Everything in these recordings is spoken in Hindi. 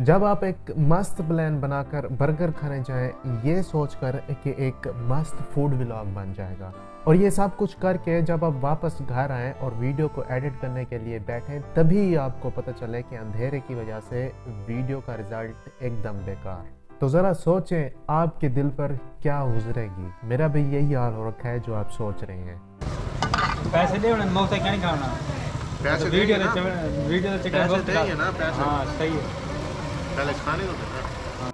जब आप एक मस्त प्लान बनाकर बर्गर खाने जाएं ये सोचकर कि एक मस्त फूड व्लॉग बन जाएगा, और ये सब कुछ करके जब आप वापस घर आएं और वीडियो को एडिट करने के लिए बैठें, तभी आपको पता चले कि अंधेरे की वजह से वीडियो का रिजल्ट एकदम बेकार। तो ज़रा सोचें आपके दिल पर क्या गुजरेगी। मेरा भी यही हाल हो रखा है जो आप सोच रहे हैं। पैसे दे मौत क्या नहीं खाना, पैसे वीडियो ना, वीडियो तो पैसे देंगे ना, पैसे हाँ सही है। पहले खाने तो देना।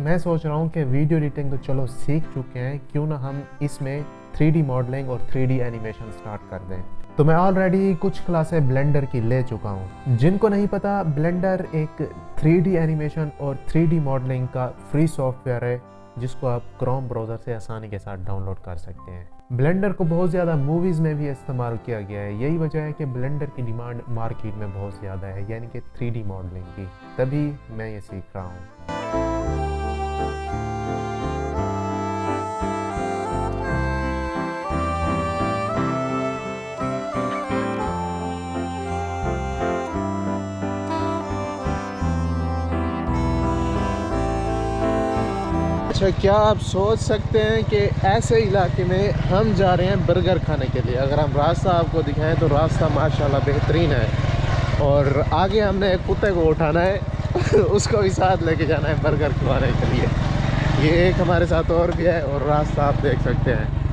मैं सोच रहा हूँ कि वीडियो एडिटिंग तो चलो सीख चुके हैं, क्यों ना हम इसमें 3D मॉडलिंग और 3D एनिमेशन स्टार्ट कर दें। तो मैं ऑलरेडी कुछ क्लासें ब्लेंडर की ले चुका हूँ। जिनको नहीं पता, ब्लेंडर एक 3D एनिमेशन और 3D मॉडलिंग का फ्री सॉफ्टवेयर है जिसको आप क्रोम ब्राउज़र से आसानी के साथ डाउनलोड कर सकते हैं। ब्लेंडर को बहुत ज़्यादा मूवीज़ में भी इस्तेमाल किया गया है। यही वजह है कि ब्लेंडर की डिमांड मार्केट में बहुत ज़्यादा है, यानी कि 3D मॉडलिंग की। तभी मैं ये सीख रहा हूँ। अच्छा, क्या आप सोच सकते हैं कि ऐसे इलाके में हम जा रहे हैं बर्गर खाने के लिए। अगर हम रास्ता आपको दिखाएं तो रास्ता माशाल्लाह बेहतरीन है, और आगे हमने एक कुत्ते को उठाना है उसको भी साथ लेके जाना है बर्गर खिलाने के लिए। ये एक हमारे साथ और भी है, और रास्ता आप देख सकते हैं।